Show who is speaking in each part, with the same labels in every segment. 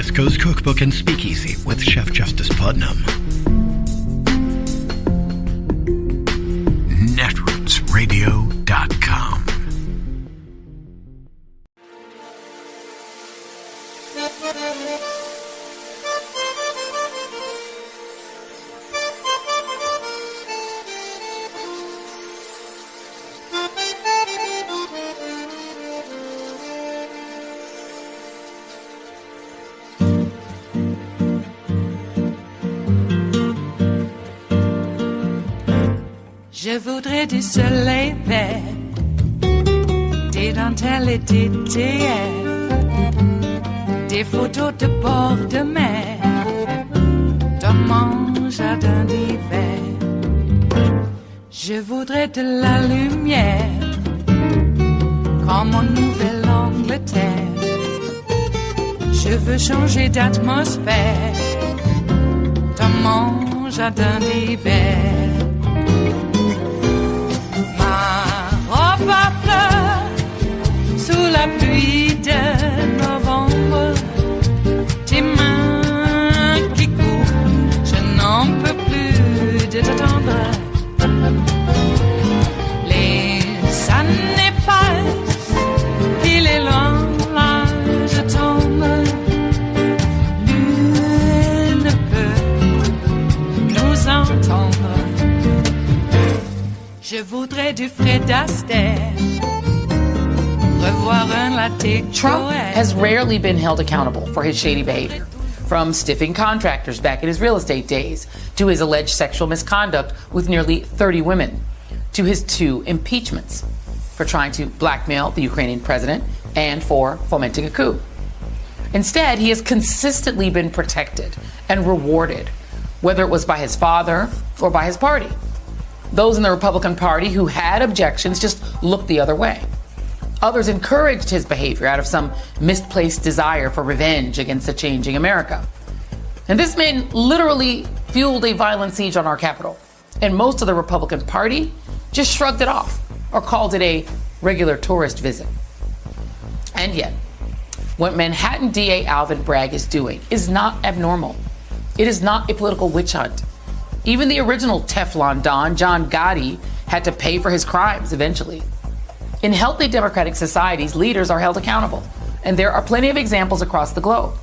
Speaker 1: West Coast Cookbook and Speakeasy with Chef Justice Putnam. Netrootsradio.com.
Speaker 2: Je voudrais du soleil vert, des dentelles et des théières, des photos de bord de mer, dans mon jardin d'hiver. Je voudrais de la lumière, comme en Nouvelle-Angleterre. Je veux changer d'atmosphère, dans mon jardin d'hiver. Ma fleur sous la pluie de novembre, tes mains qui courent, je n'en peux plus de t'attendre. Les années passent, il est loin, là je tombe. Nul ne peut nous entendre. Je voudrais du Fred Astaire, revoir un latte.
Speaker 3: Trump has rarely been held accountable for his shady behavior, from stiffing contractors back in his real estate days, to his alleged sexual misconduct with nearly 30 women, to his 2 impeachments for trying to blackmail the Ukrainian president and for fomenting a coup. Instead, he has consistently been protected and rewarded, whether it was by his father or by his party. Those in the Republican Party who had objections just looked the other way. Others encouraged his behavior out of some misplaced desire for revenge against a changing America. And this man literally fueled a violent siege on our Capitol. And most of the Republican Party just shrugged it off or called it a regular tourist visit. And yet, what Manhattan DA Alvin Bragg is doing is not abnormal. It is not a political witch hunt. Even the original Teflon Don, John Gotti, had to pay for his crimes eventually. In healthy democratic societies, leaders are held accountable, and there are plenty of examples across the globe.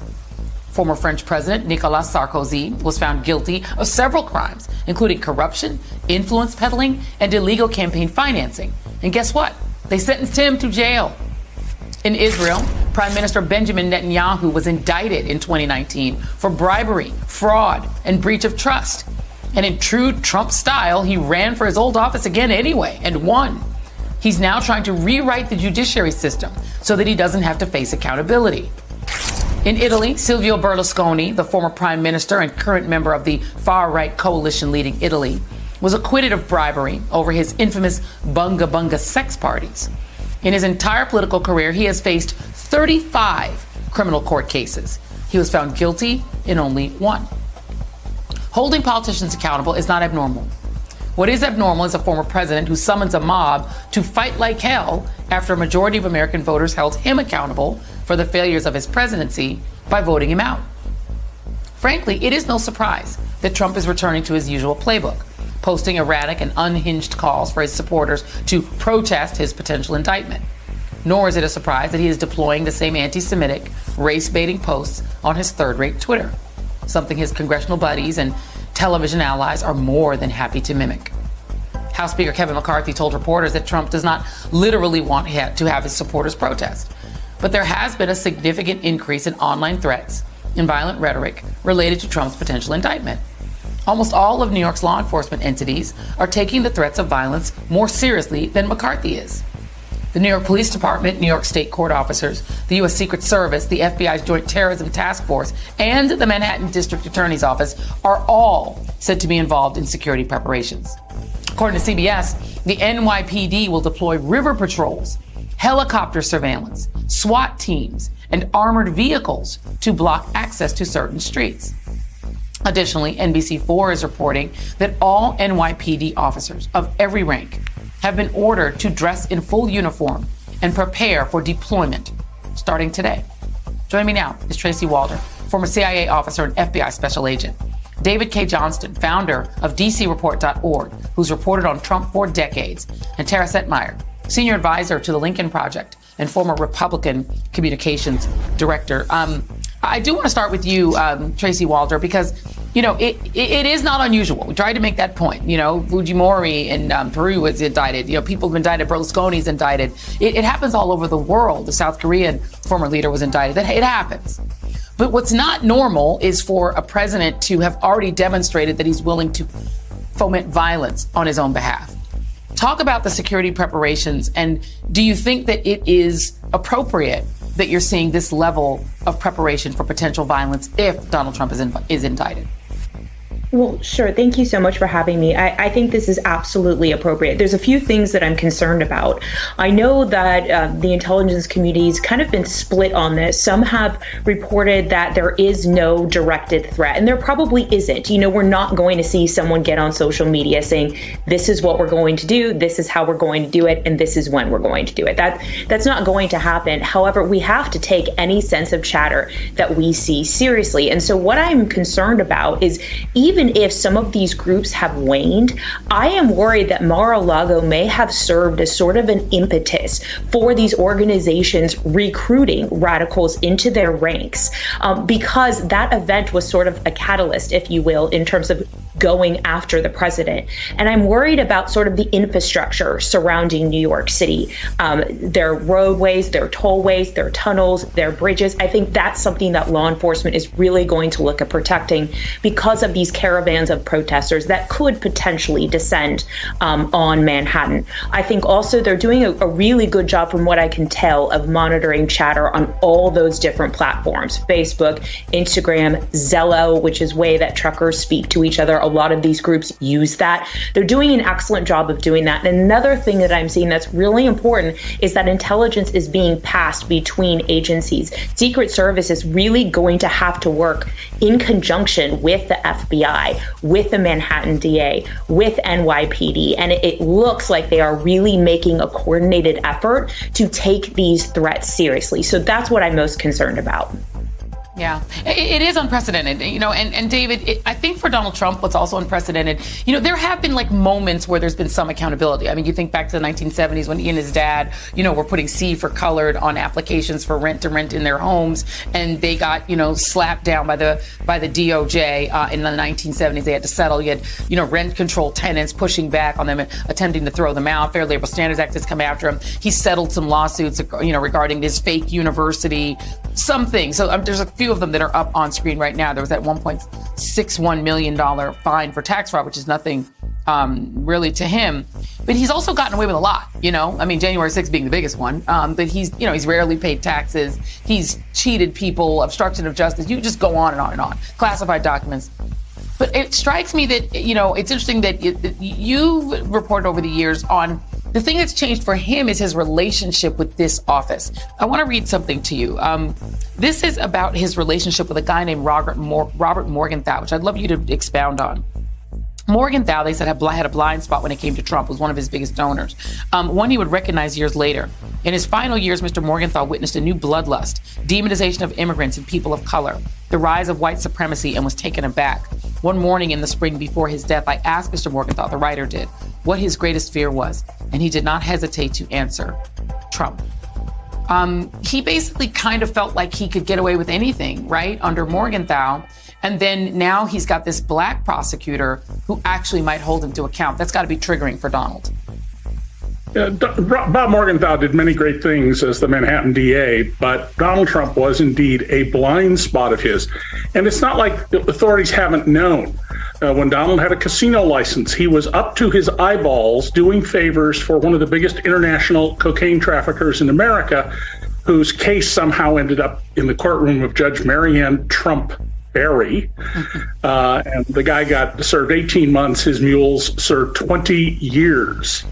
Speaker 3: Former French President Nicolas Sarkozy was found guilty of several crimes, including corruption, influence peddling, and illegal campaign financing. And guess what? They sentenced him to jail. In Israel, Prime Minister Benjamin Netanyahu was indicted in 2019 for bribery, fraud, and breach of trust. And in true Trump style, he ran for his old office again anyway and won. He's now trying to rewrite the judiciary system so that he doesn't have to face accountability. In Italy, Silvio Berlusconi, the former prime minister and current member of the far-right coalition leading Italy, was acquitted of bribery over his infamous Bunga Bunga sex parties. In his entire political career, he has faced 35 criminal court cases. He was found guilty in only 1. Holding politicians accountable is not abnormal. What is abnormal is a former president who summons a mob to fight like hell after a majority of American voters held him accountable for the failures of his presidency by voting him out. Frankly, it is no surprise that Trump is returning to his usual playbook, posting erratic and unhinged calls for his supporters to protest his potential indictment. Nor is it a surprise that he is deploying the same anti-Semitic, race-baiting posts on his third-rate Twitter, something his congressional buddies and television allies are more than happy to mimic. House Speaker Kevin McCarthy told reporters that Trump does not literally want to have his supporters protest, but there has been a significant increase in online threats and violent rhetoric related to Trump's potential indictment. Almost all of New York's law enforcement entities are taking the threats of violence more seriously than McCarthy is. The New York Police Department, New York State court officers, the U.S. Secret Service, the FBI's Joint Terrorism Task Force, and the Manhattan District Attorney's Office are all said to be involved in security preparations. According to CBS, the NYPD will deploy river patrols, helicopter surveillance, SWAT teams, and armored vehicles to block access to certain streets. Additionally, NBC4 is reporting that all NYPD officers of every rank have been ordered to dress in full uniform and prepare for deployment starting today. Joining me now is Tracy Walder, former CIA officer and FBI special agent. David K. Johnston, founder of DCReport.org, who's reported on Trump for decades, and Tara Setmeyer, senior advisor to the Lincoln Project and former Republican communications director. I do want to start with you, Tracy Walter, because, it is not unusual. We tried to make that point. Fujimori in Peru was indicted. People have been indicted. Berlusconi's indicted. It happens all over the world. The South Korean former leader was indicted. It happens. But what's not normal is for a president to have already demonstrated that he's willing to foment violence on his own behalf. Talk about the security preparations, and do you think that it is appropriate that you're seeing this level of preparation for potential violence if Donald Trump is indicted?
Speaker 4: Well, sure. Thank you so much for having me. I think this is absolutely appropriate. There's a few things that I'm concerned about. I know that the intelligence community's kind of been split on this. Some have reported that there is no directed threat, and there probably isn't. We're not going to see someone get on social media saying, this is what we're going to do, this is how we're going to do it, and this is when we're going to do it. That's not going to happen. However, we have to take any sense of chatter that we see seriously. And so what I'm concerned about is, even if some of these groups have waned, I am worried that Mar-a-Lago may have served as sort of an impetus for these organizations recruiting radicals into their ranks, because that event was sort of a catalyst, if you will, in terms of going after the president. And I'm worried about sort of the infrastructure surrounding New York City, their roadways, their tollways, their tunnels, their bridges. I think that's something that law enforcement is really going to look at protecting because of these caravans of protesters that could potentially descend on Manhattan. I think also they're doing a really good job, from what I can tell, of monitoring chatter on all those different platforms: Facebook, Instagram, Zello, which is way that truckers speak to each other. A lot of these groups use that. They're doing an excellent job of doing that. And another thing that I'm seeing that's really important is that intelligence is being passed between agencies. Secret Service is really going to have to work in conjunction with the FBI, with the Manhattan DA, with NYPD. And it looks like they are really making a coordinated effort to take these threats seriously. So that's what I'm most concerned about.
Speaker 3: Yeah, it is unprecedented, and David, I think for Donald Trump, what's also unprecedented, there have been moments where there's been some accountability. I mean, you think back to the 1970s when he and his dad, were putting C for colored on applications for rent to rent in their homes, and they got, slapped down by the DOJ in the 1970s. They had to settle. You had, rent control tenants pushing back on them and attempting to throw them out. Fair Labor Standards Act has come after him. He settled some lawsuits, regarding his fake university, something. So there's a few of them that are up on screen right now. There was that $1.61 million fine for tax fraud, which is nothing really to him. But he's also gotten away with a lot, I mean, January 6th being the biggest one. But he's rarely paid taxes. He's cheated people, obstruction of justice. You just go on and on and on. Classified documents. But it strikes me that, it's interesting that you reported over the years on the thing that's changed for him is his relationship with this office. I want to read something to you. This is about his relationship with a guy named Robert Morgenthau, which I'd love you to expound on. Morgenthau, they said, had a blind spot when it came to Trump, was one of his biggest donors, one he would recognize years later. In his final years, Mr. Morgenthau witnessed a new bloodlust, demonization of immigrants and people of color, the rise of white supremacy, and was taken aback. One morning in the spring before his death, I asked Mr. Morgenthau, the writer did, what his greatest fear was, and he did not hesitate to answer: Trump. He basically kind of felt like he could get away with anything, right, under Morgenthau. And then now he's got this black prosecutor who actually might hold him to account. That's got to be triggering for Donald.
Speaker 5: Bob Morgenthau did many great things as the Manhattan DA, but Donald Trump was indeed a blind spot of his. And it's not like the authorities haven't known. When Donald had a casino license, he was up to his eyeballs doing favors for one of the biggest international cocaine traffickers in America, whose case somehow ended up in the courtroom of Judge Marianne Trump Barry. And the guy got served 18 months. His mules served 20 years.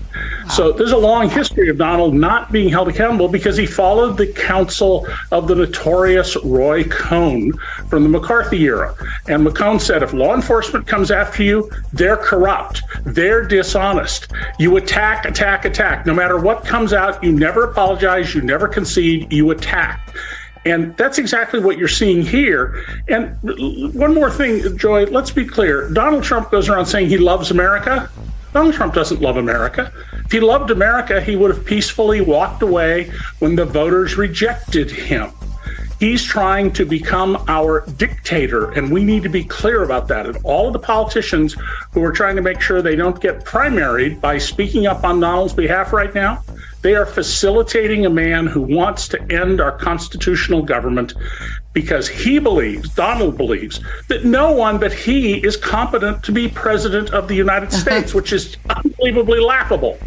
Speaker 5: So there's a long history of Donald not being held accountable because he followed the counsel of the notorious Roy Cohn from the McCarthy era. And McCone said, if law enforcement comes after you, they're corrupt, they're dishonest. You attack, attack, attack. No matter what comes out, you never apologize, you never concede, you attack. And that's exactly what you're seeing here. And one more thing, Joy, let's be clear. Donald Trump goes around saying he loves America. Donald Trump doesn't love America. If he loved America, he would have peacefully walked away when the voters rejected him. He's trying to become our dictator, and we need to be clear about that. And all of the politicians who are trying to make sure they don't get primaried by speaking up on Donald's behalf right now, they are facilitating a man who wants to end our constitutional government because he believes, Donald believes, that no one but he is competent to be president of the United States, which is unbelievably laughable.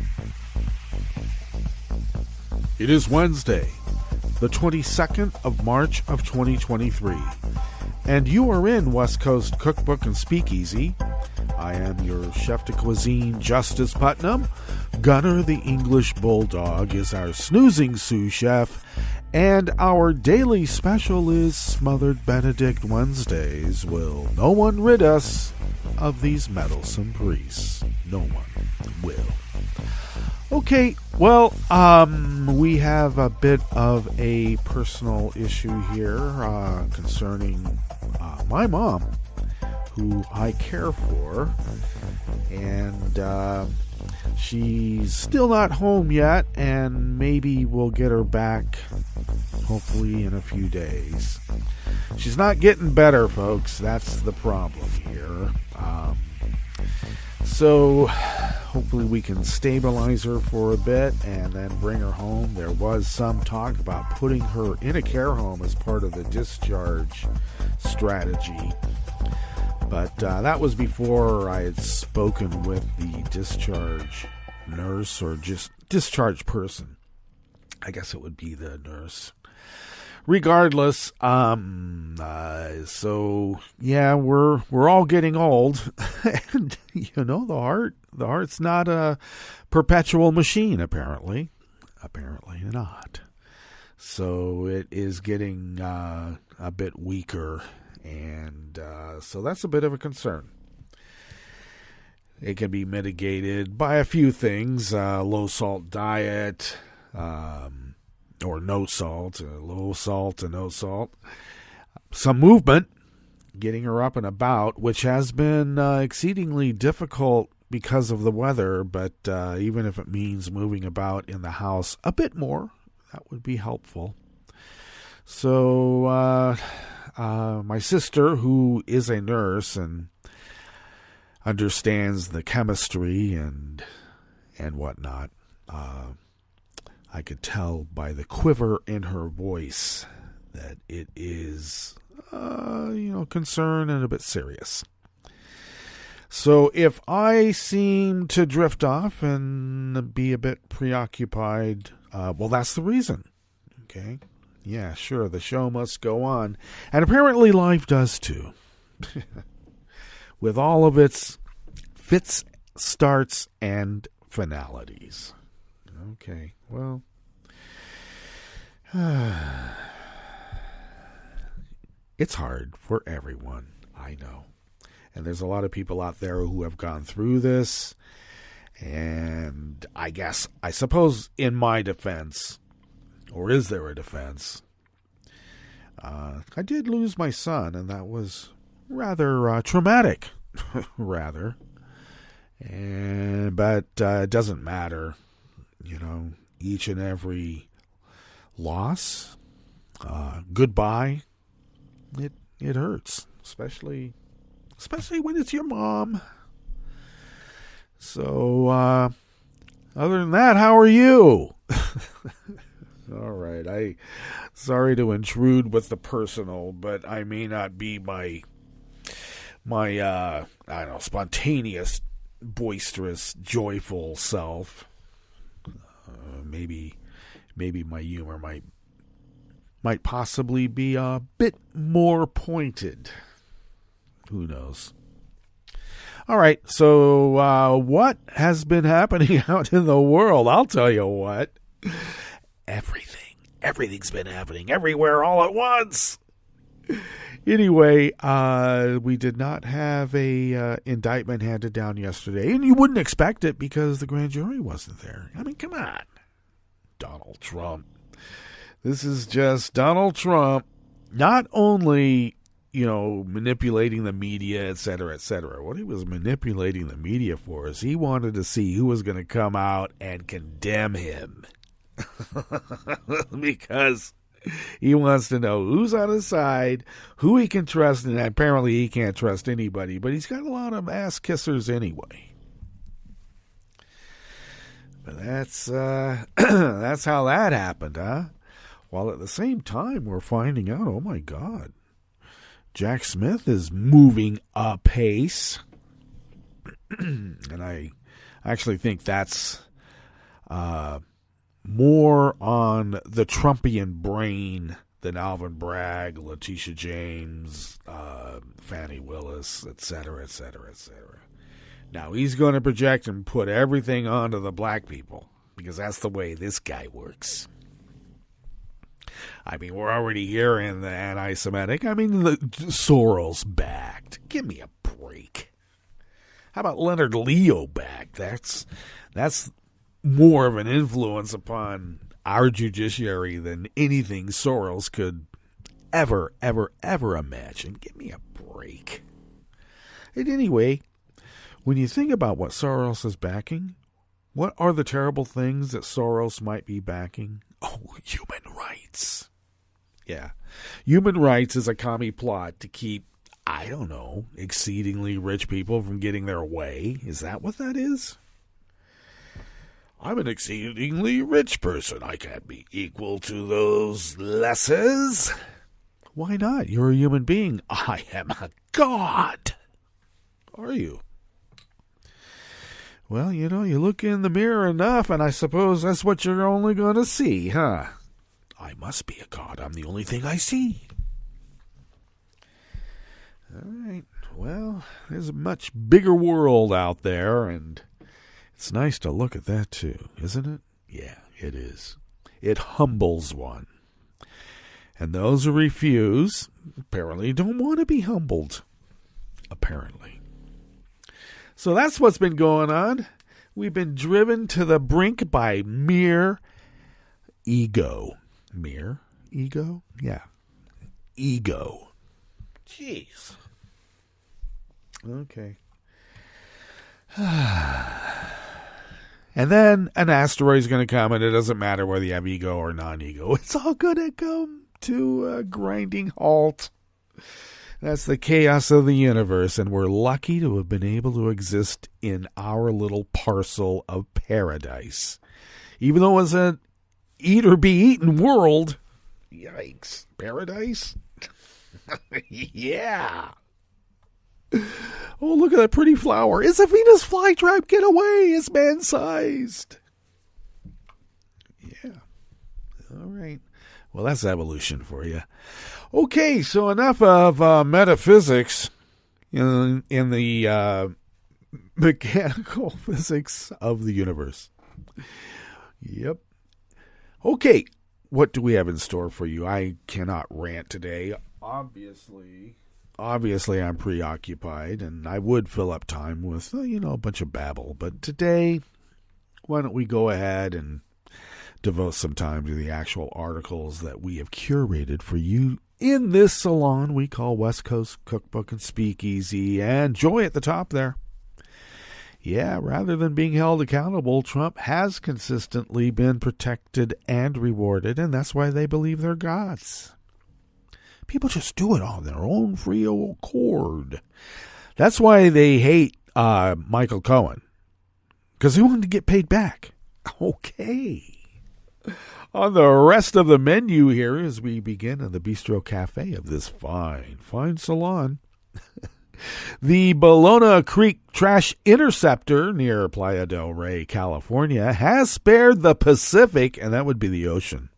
Speaker 6: It is Wednesday, the 22nd of March of 2023, and you are in West Coast Cookbook and Speakeasy. I am your chef de cuisine, Justice Putnam. Gunner the English Bulldog is our snoozing sous chef, and our daily special is Smothered Benedict Wednesdays. Will no one rid us of these meddlesome priests? No one will. Okay, well, we have a bit of a personal issue here concerning my mom, who I care for, and she's still not home yet, and maybe we'll get her back hopefully in a few days. She's not getting better, folks. That's the problem here. So hopefully we can stabilize her for a bit and then bring her home. There was some talk about putting her in a care home as part of the discharge strategy. But that was before I had spoken with the discharge nurse, or just discharge person. I guess it would be the nurse. Regardless, so yeah, we're all getting old, and you know, the heart's not a perpetual machine. Apparently not. So it is getting a bit weaker. And so that's a bit of a concern. It can be mitigated by a few things: low salt diet, or no salt, low salt to no salt. Some movement, getting her up and about, which has been exceedingly difficult because of the weather. But even if it means moving about in the house a bit more, that would be helpful. So my sister, who is a nurse and understands the chemistry and whatnot, I could tell by the quiver in her voice that it is, concerned and a bit serious. So if I seem to drift off and be a bit preoccupied, well, that's the reason. Okay. Yeah, sure, the show must go on. And apparently life does too. With all of its fits, starts, and finalities. Okay, well. It's hard for everyone, I know. And there's a lot of people out there who have gone through this. And I suppose in my defense, or is there a defense? I did lose my son, and that was rather traumatic, rather. But it doesn't matter, each and every loss, goodbye, it hurts, especially when it's your mom. So, other than that, how are you? All right, sorry to intrude with the personal, but I may not be my spontaneous, boisterous, joyful self. Maybe my humor might possibly be a bit more pointed. Who knows? All right, so what has been happening out in the world? I'll tell you what. Everything's been happening everywhere all at once. Anyway, we did not have a indictment handed down yesterday, and you wouldn't expect it because the grand jury wasn't there. I mean, come on, Donald Trump. This is just Donald Trump not only, manipulating the media, et cetera, et cetera. What he was manipulating the media for is he wanted to see who was going to come out and condemn him. Because he wants to know who's on his side, who he can trust, and apparently he can't trust anybody, but he's got a lot of ass kissers anyway. But that's how that happened, huh? While at the same time, we're finding out, oh my God, Jack Smith is moving apace. And I actually think that's more on the Trumpian brain than Alvin Bragg, Letitia James, Fannie Willis, etc., etc., etc. Now, he's going to project and put everything onto the black people because that's the way this guy works. I mean, we're already hearing the anti-Semitic. I mean, the Soros-backed. Give me a break. How about Leonard Leo-backed? That's more of an influence upon our judiciary than anything Soros could ever imagine. Give me a break. And anyway, when you think about what Soros is backing, what are the terrible things that Soros might be backing? Oh, human rights. Yeah. Human rights is a commie plot to keep, I don't know, exceedingly rich people from getting their way. Is that what that is? I'm an exceedingly rich person. I can't be equal to those lessers. Why not? You're a human being. I am a god. Are you? Well, you look in the mirror enough, and I suppose that's what you're only going to see, huh? I must be a god. I'm the only thing I see. All right. Well, there's a much bigger world out there, and it's nice to look at that too, isn't it? Yeah, it is. It humbles one. And those who refuse apparently don't want to be humbled. Apparently. So that's what's been going on. We've been driven to the brink by mere ego. Mere ego? Yeah. Ego. Jeez. Okay. And then an asteroid is going to come, and it doesn't matter whether you have ego or non-ego. It's all going to come to a grinding halt. That's the chaos of the universe, and we're lucky to have been able to exist in our little parcel of paradise. Even though it's an eat-or-be-eaten world. Yikes. Paradise? Yeah. Oh, look at that pretty flower. It's a Venus flytrap. Get away. It's man-sized. Yeah. All right. Well, that's evolution for you. Okay, so enough of metaphysics in the mechanical physics of the universe. Yep. Okay, what do we have in store for you? I cannot rant today. Obviously, I'm preoccupied, and I would fill up time with, a bunch of babble. But today, why don't we go ahead and devote some time to the actual articles that we have curated for you in this salon we call West Coast Cookbook and Speakeasy, and Joy at the top there. Yeah, rather than being held accountable, Trump has consistently been protected and rewarded, and that's why they believe they're gods. People just do it on their own free accord. That's why they hate Michael Cohen, because he wanted to get paid back. Okay. On the rest of the menu here as we begin in the Bistro Cafe of this fine salon. The Bologna Creek Trash Interceptor near Playa del Rey, California, has spared the Pacific, and that would be the ocean,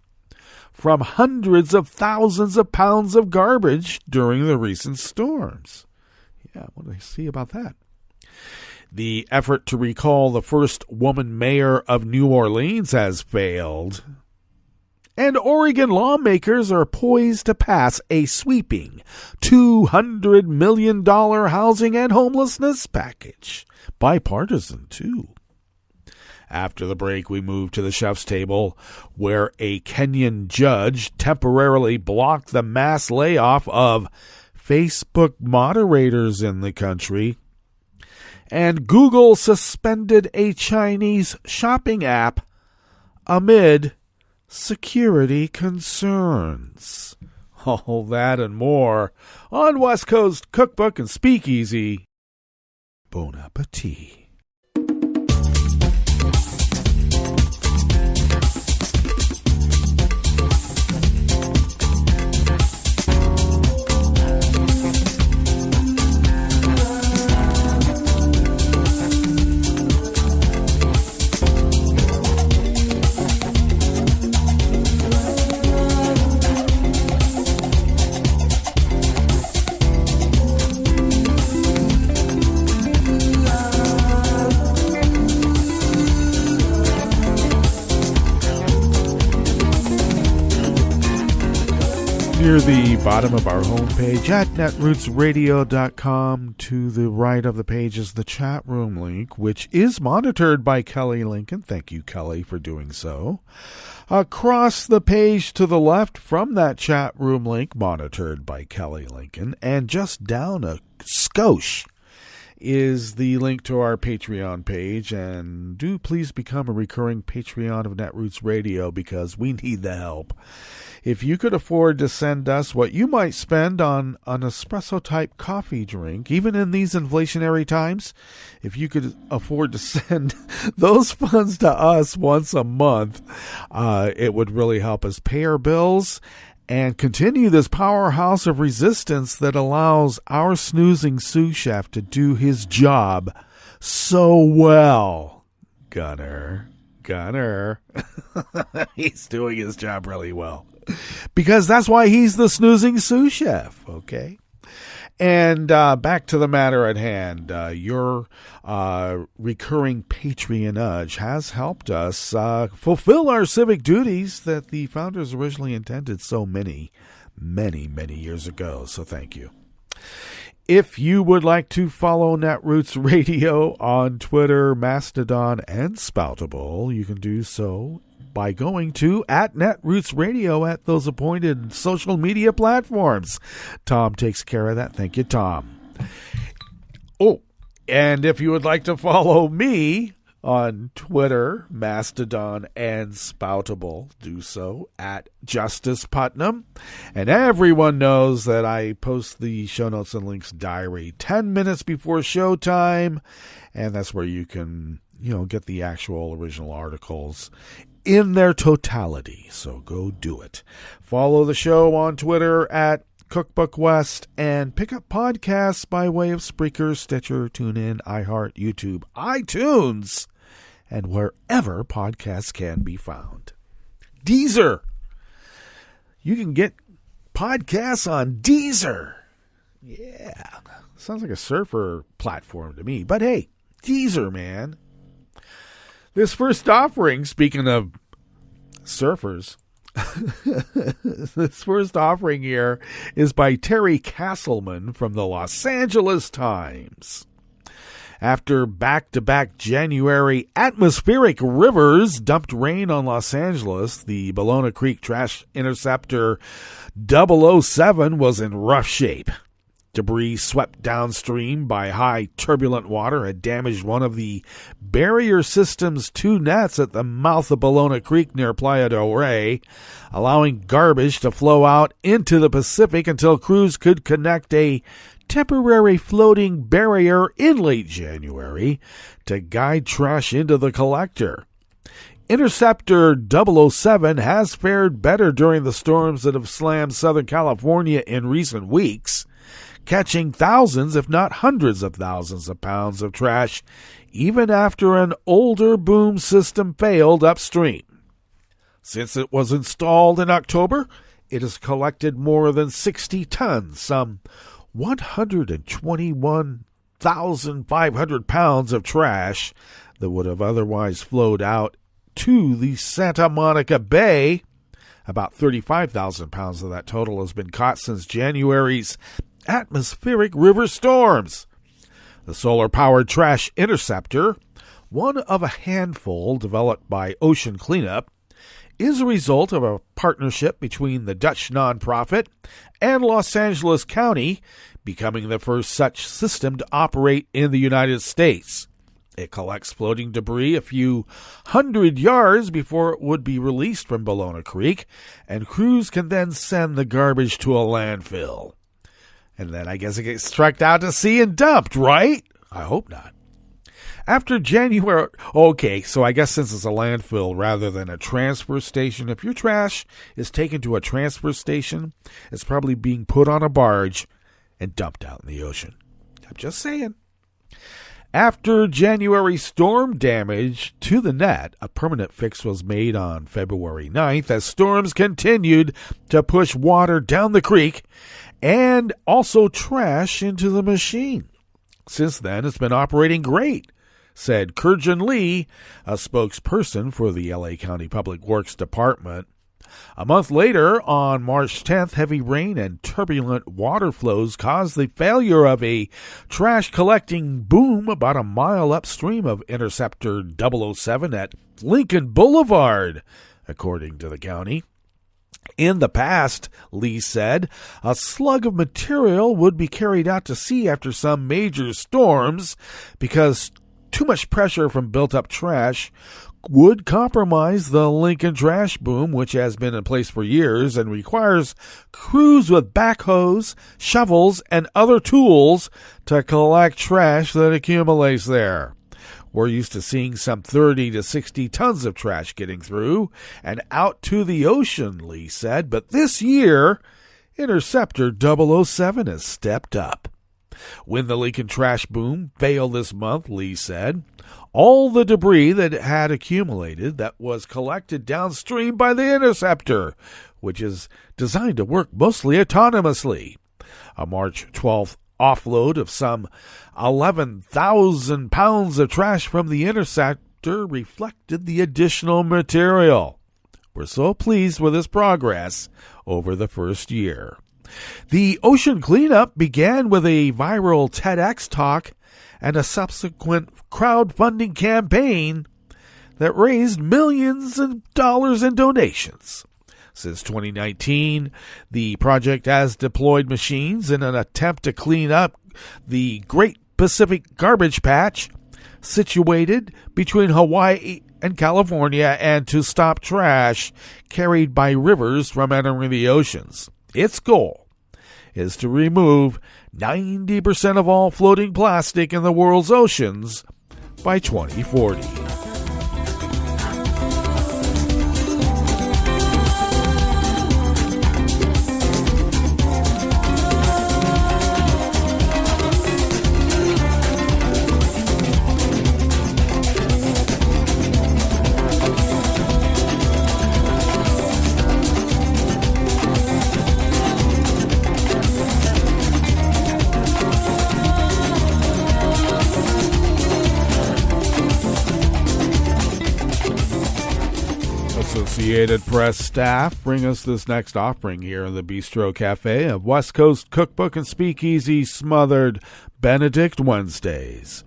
Speaker 6: from hundreds of thousands of pounds of garbage during the recent storms. Yeah, what do I see about that? The effort to recall the first woman mayor of New Orleans has failed. And Oregon lawmakers are poised to pass a sweeping $200 million housing and homelessness package. Bipartisan, too. After the break, we move to the chef's table, where a Kenyan judge temporarily blocked the mass layoff of Facebook moderators in the country, and Google suspended a Chinese shopping app amid security concerns. All that and more on West Coast Cookbook and Speakeasy. Bon appetit. Near the bottom of our homepage at netrootsradio.com, to the right of the page is the chat room link, which is monitored by Kelly Lincoln. Thank you, Kelly, for doing so. Across the page to the left from that chat room link, monitored by Kelly Lincoln, and just down a skosh is the link to our Patreon page. And do please become a recurring Patreon of Netroots Radio, because we need the help. If you could afford to send us what you might spend on an espresso-type coffee drink, even in these inflationary times, if you could afford to send those funds to us once a month, it would really help us pay our bills and continue this powerhouse of resistance that allows our snoozing sous chef to do his job so well. Gunner. He's doing his job really well. Because that's why he's the snoozing sous chef, okay? And back to the matter at hand. Your recurring patronage has helped us fulfill our civic duties that the founders originally intended so many years ago. So thank you. If you would like to follow Netroots Radio on Twitter, Mastodon, and Spoutable, you can do so by going to @NetrootsRadio at those appointed social media platforms. Tom takes care of that. Thank you, Tom. Oh, and if you would like to follow me on Twitter, Mastodon, and Spoutable, do so at Justice Putnam. And everyone knows that I post the show notes and links diary 10 minutes before showtime, and that's where you can, get the actual original articles in their totality. So go do it. Follow the show on Twitter at Cookbook West, and pick up podcasts by way of Spreaker, Stitcher, TuneIn, iHeart, YouTube, iTunes, and wherever podcasts can be found. Deezer. You can get podcasts on Deezer. Yeah. Sounds like a surfer platform to me. But hey, Deezer, man. This first offering, speaking of surfers, this first offering here is by Terry Castleman from the Los Angeles Times. After back-to-back January atmospheric rivers dumped rain on Los Angeles, the Ballona Creek Trash Interceptor 007 was in rough shape. Debris swept downstream by high turbulent water had damaged one of the barrier system's 2 nets at the mouth of Ballona Creek near Playa del Rey, allowing garbage to flow out into the Pacific until crews could connect a temporary floating barrier in late January to guide trash into the collector. Interceptor 007 has fared better during the storms that have slammed Southern California in recent weeks, catching thousands, if not hundreds of thousands of pounds of trash, even after an older boom system failed upstream. Since it was installed in October, it has collected more than 60 tons, some 121,500 pounds of trash that would have otherwise flowed out to the Santa Monica Bay. About 35,000 pounds of that total has been caught since January's atmospheric river storms. The solar-powered trash interceptor one of a handful developed by Ocean Cleanup, is a result of a partnership between the Dutch nonprofit and Los Angeles County, becoming the first such system to operate in the United States. It collects floating debris a few hundred yards before it would be released from Ballona Creek, and crews can then send the garbage to a landfill. And then I guess it gets trucked out to sea and dumped, right? I hope not. After January, okay, so I guess since it's a landfill rather than a transfer station, if your trash is taken to a transfer station, it's probably being put on a barge and dumped out in the ocean. I'm just saying. After January storm damage to the net, a permanent fix was made on February 9th as storms continued to push water down the creek and also trash into the machine. Since then, it's been operating great, said Kurjan Lee, a spokesperson for the LA County Public Works Department. A month later, on March 10th, heavy rain and turbulent water flows caused the failure of a trash-collecting boom about a mile upstream of Interceptor 007 at Lincoln Boulevard, according to the county. In the past, Lee said, a slug of material would be carried out to sea after some major storms because too much pressure from built-up trash would compromise the Lincoln trash boom, which has been in place for years and requires crews with backhoes, shovels, and other tools to collect trash that accumulates there. We're used to seeing some 30 to 60 tons of trash getting through and out to the ocean, Lee said, but this year, Interceptor 007 has stepped up. When the Lincoln trash boom failed this month, Lee said, all the debris that had accumulated that was collected downstream by the Interceptor, which is designed to work mostly autonomously. A March 12th offload of some 11,000 pounds of trash from the Interceptor reflected the additional material. We're so pleased with this progress over the first year. The ocean cleanup began with a viral TEDx talk and a subsequent crowdfunding campaign that raised millions of dollars in donations. Since 2019, the project has deployed machines in an attempt to clean up the Great Pacific Garbage Patch situated between Hawaii and California and to stop trash carried by rivers from entering the oceans. Its goal is to remove 90% of all floating plastic in the world's oceans by 2040. Associated Press staff bring us this next offering here in the Bistro Cafe of West Coast Cookbook and Speakeasy Smothered Benedict Wednesdays.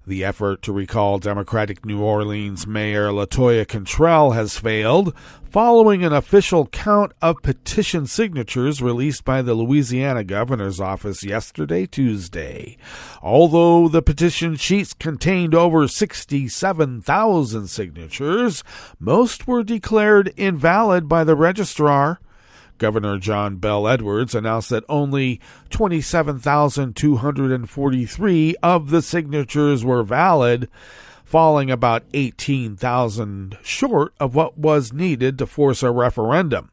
Speaker 6: The effort to recall Democratic New Orleans Mayor LaToya Cantrell has failed following an official count of petition signatures released by the Louisiana governor's office yesterday, Tuesday. Although the petition sheets contained over 67,000 signatures, most were declared invalid by the registrar. Governor John Bell Edwards announced that only 27,243 of the signatures were valid, falling about 18,000 short of what was needed to force a referendum.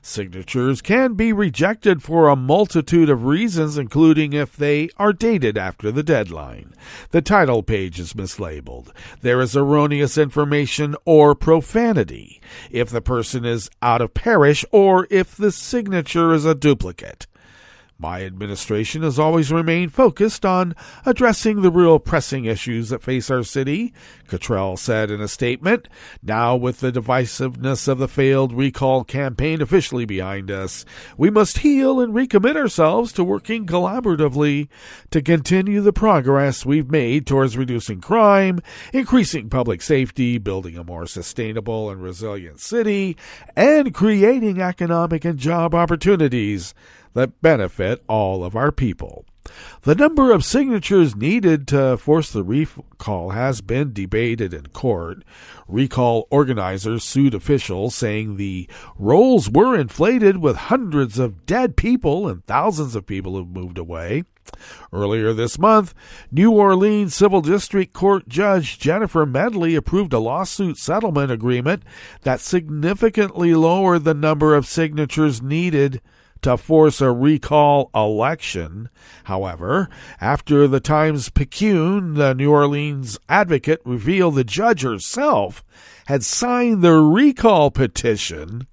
Speaker 6: Signatures can be rejected for a multitude of reasons, including if they are dated after the deadline, the title page is mislabeled, there is erroneous information or profanity, if the person is out of parish, or if the signature is a duplicate. My administration has always remained focused on addressing the real pressing issues that face our city, Cottrell said in a statement. Now, with the divisiveness of the failed recall campaign officially behind us, we must heal and recommit ourselves to working collaboratively to continue the progress we've made towards reducing crime, increasing public safety, building a more sustainable and resilient city, and creating economic and job opportunities that benefit all of our people. The number of signatures needed to force the recall has been debated in court. Recall organizers sued officials, saying the rolls were inflated with hundreds of dead people and thousands of people who've moved away. Earlier this month, New Orleans Civil District Court Judge Jennifer Medley approved a lawsuit settlement agreement that significantly lowered the number of signatures needed to force a recall election. However, after the Times-Picayune, the New Orleans advocate revealed the judge herself had signed the recall petition,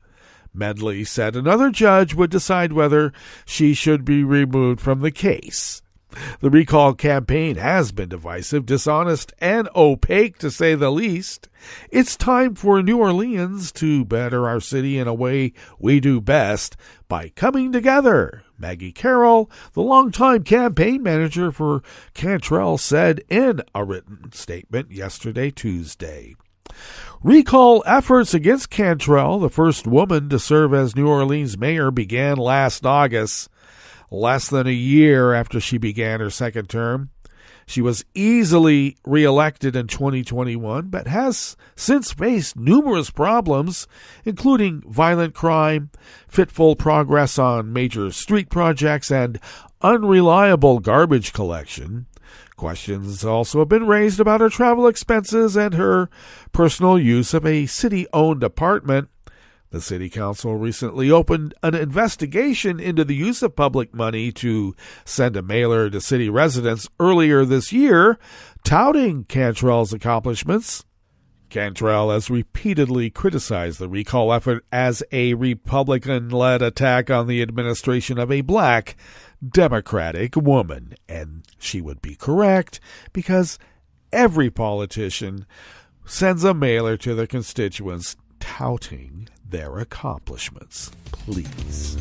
Speaker 6: Medley said another judge would decide whether she should be removed from the case. The recall campaign has been divisive, dishonest, and opaque, to say the least. It's time for New Orleans to better our city in a way we do best, by coming together, Maggie Carroll, the longtime campaign manager for Cantrell, said in a written statement yesterday, Tuesday. Recall efforts against Cantrell, the first woman to serve as New Orleans mayor, began last August, less than a year after she began her second term. She was easily reelected in 2021, but has since faced numerous problems, including violent crime, fitful progress on major street projects, and unreliable garbage collection. Questions also have been raised about her travel expenses and her personal use of a city-owned apartment. The City Council recently opened an investigation into the use of public money to send a mailer to city residents earlier this year, touting Cantrell's accomplishments. Cantrell has repeatedly criticized the recall effort as a Republican-led attack on the administration of a black Democratic woman. And she would be correct, because every politician sends a mailer to their constituents touting their accomplishments. Please.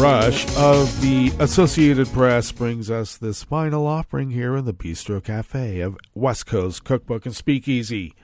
Speaker 6: Rush of the Associated Press brings us this final offering here in the Bistro Cafe of West Coast Cookbook and Speakeasy.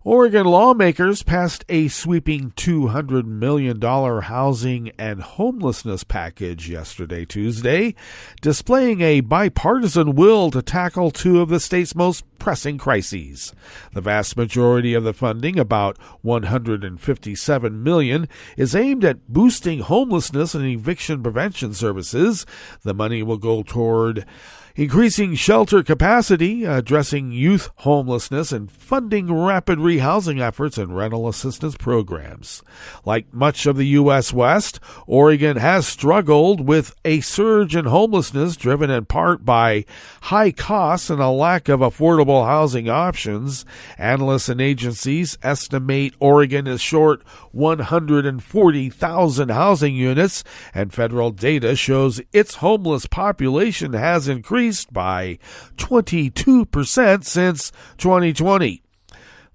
Speaker 6: Oregon lawmakers passed a sweeping $200 million housing and homelessness package yesterday, Tuesday, displaying a bipartisan will to tackle two of the state's most pressing crises. The vast majority of the funding, about $157 million, is aimed at boosting homelessness and eviction prevention services. The money will go toward increasing shelter capacity, addressing youth homelessness, and funding rapid rehousing efforts and rental assistance programs. Like much of the U.S. West, Oregon has struggled with a surge in homelessness driven in part by high costs and a lack of affordable housing options. Analysts and agencies estimate Oregon is short 140,000 housing units, and federal data shows its homeless population has increased by 22% since 2020.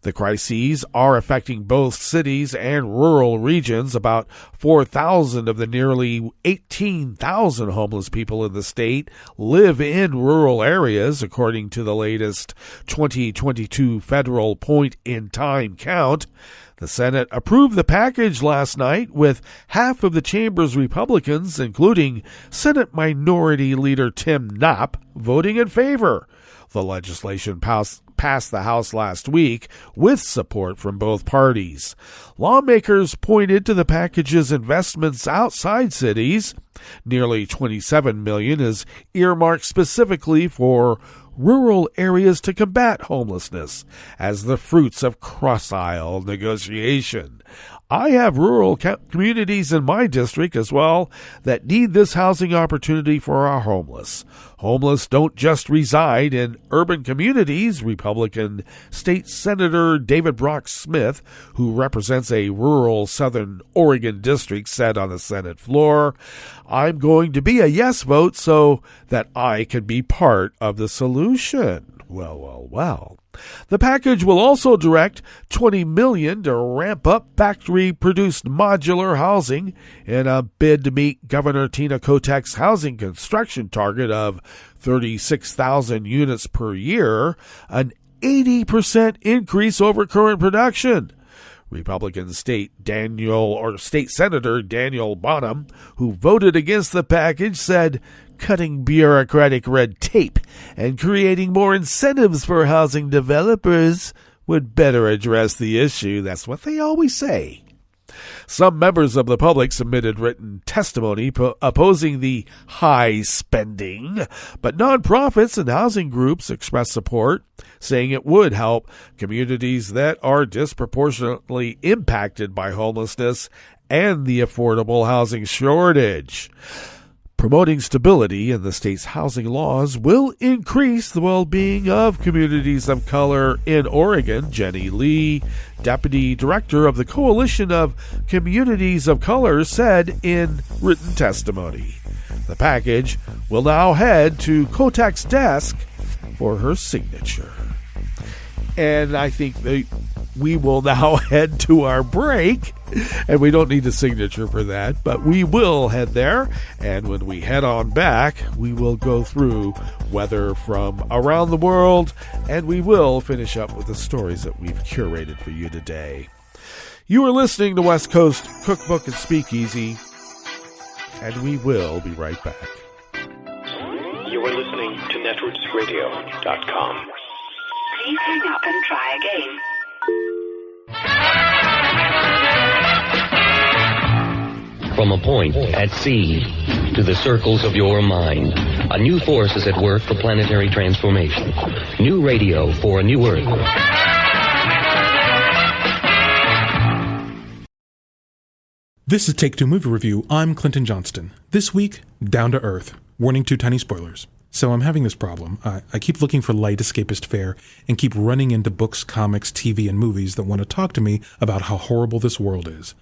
Speaker 6: The crises are affecting both cities and rural regions. About 4,000 of the nearly 18,000 homeless people in the state live in rural areas, according to the latest 2022 federal point-in-time count. The Senate approved the package last night, with half of the chamber's Republicans, including Senate Minority Leader Tim Knopp, voting in favor. The legislation passed the House last week with support from both parties. Lawmakers pointed to the package's investments outside cities. Nearly $27 million is earmarked specifically for rural areas to combat homelessness as the fruits of cross-aisle negotiation. I have rural communities in my district as well that need this housing opportunity for our homeless. Homeless don't just reside in urban communities, Republican State Senator David Brock Smith, who represents a rural Southern Oregon district, said on the Senate floor, "I'm going to be a yes vote so that I can be part of the solution." Well. The package will also direct $20 million to ramp up factory-produced modular housing in a bid to meet Governor Tina Kotek's housing construction target of 36,000 units per year, an 80% increase over current production. Republican State Senator Daniel Bonham, who voted against the package, said cutting bureaucratic red tape and creating more incentives for housing developers would better address the issue. That's what they always say. Some members of the public submitted written testimony opposing the high spending, but nonprofits and housing groups expressed support, saying it would help communities that are disproportionately impacted by homelessness and the affordable housing shortage. Promoting stability in the state's housing laws will increase the well-being of communities of color in Oregon. Jenny Lee, deputy director of the Coalition of Communities of Color, said in written testimony. The package will now head to Kotek's desk for her signature. And I think we will now head to our break. And we don't need a signature for that, but we will head there. And when we head on back, we will go through weather from around the world, and we will finish up with the stories that we've curated for you today. You are listening to West Coast Cookbook and Speakeasy, and we will be right back.
Speaker 7: You are listening to netrootsradio.com.
Speaker 8: Please hang up and try again.
Speaker 9: From a point at sea to the circles of your mind, a new force is at work for planetary transformation. New radio for a new Earth.
Speaker 10: This is Take Two Movie Review. I'm Clinton Johnston. This week, Down to Earth. Warning, 2 tiny spoilers. So I'm having this problem. I keep looking for light escapist fare and keep running into books, comics, TV, and movies that want to talk to me about how horrible this world is.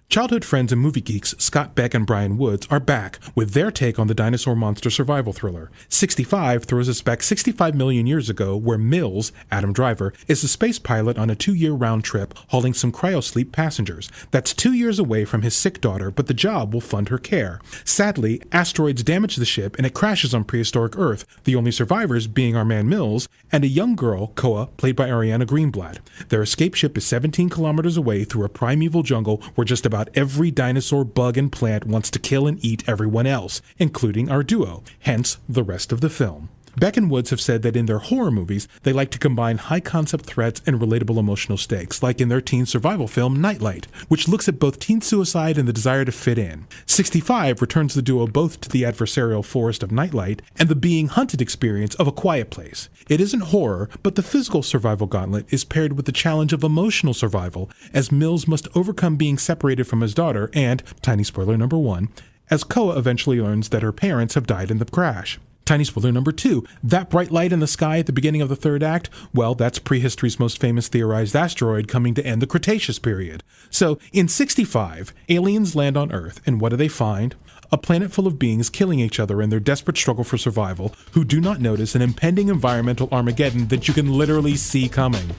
Speaker 10: Childhood friends and movie geeks Scott Beck and Brian Woods are back with their take on the dinosaur monster survival thriller. 65 throws us back 65 million years ago, where Mills, Adam Driver, is a space pilot on a 2-year round trip hauling some cryosleep passengers. That's 2 years away from his sick daughter, but the job will fund her care. Sadly, asteroids damage the ship and it crashes on prehistoric Earth, the only survivors being our man Mills and a young girl, Koa, played by Ariana Greenblatt. Their escape ship is 17 kilometers away through a primeval jungle where just about every dinosaur, bug, and plant wants to kill and eat everyone else, including our duo, hence the rest of the film. Beck and Woods have said that in their horror movies, they like to combine high-concept threats and relatable emotional stakes, like in their teen survival film Nightlight, which looks at both teen suicide and the desire to fit in. 65 returns the duo both to the adversarial forest of Nightlight and the being hunted experience of A Quiet Place. It isn't horror, but the physical survival gauntlet is paired with the challenge of emotional survival, as Mills must overcome being separated from his daughter and, tiny spoiler number 1, as Koa eventually learns that her parents have died in the crash. Tiny spoiler number 2, that bright light in the sky at the beginning of the third act, well, that's prehistory's most famous theorized asteroid coming to end the Cretaceous period. So, in 65, aliens land on Earth, and what do they find? A planet full of beings killing each other in their desperate struggle for survival, who do not notice an impending environmental Armageddon that you can literally see coming.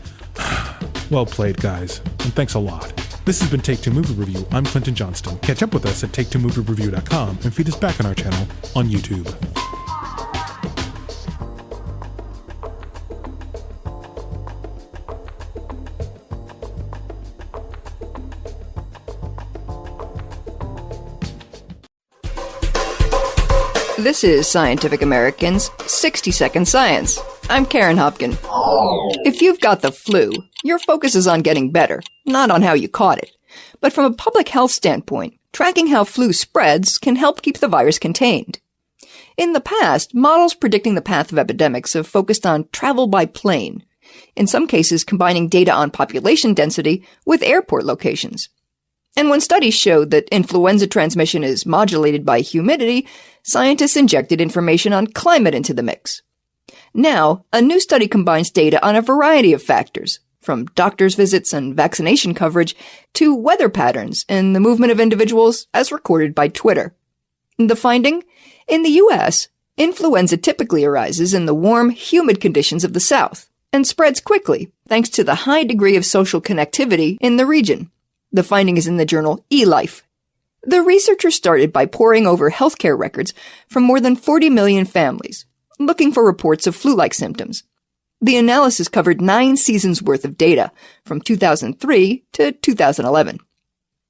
Speaker 10: Well played, guys, and thanks a lot. This has been Take Two Movie Review. I'm Clinton Johnston. Catch up with us at take2moviereview.com and feed us back on our channel on YouTube.
Speaker 11: This is Scientific American's 60-Second Science. I'm Karen Hopkin. If you've got the flu, your focus is on getting better, not on how you caught it. But from a public health standpoint, tracking how flu spreads can help keep the virus contained. In the past, models predicting the path of epidemics have focused on travel by plane, in some cases combining data on population density with airport locations. And when studies showed that influenza transmission is modulated by humidity, scientists injected information on climate into the mix. Now, a new study combines data on a variety of factors, from doctor's visits and vaccination coverage to weather patterns and the movement of individuals as recorded by Twitter. The finding? In the U.S., influenza typically arises in the warm, humid conditions of the South and spreads quickly thanks to the high degree of social connectivity in the region. The finding is in the journal eLife. The researchers started by poring over healthcare records from more than 40 million families, looking for reports of flu-like symptoms. The analysis covered 9 seasons' worth of data from 2003 to 2011.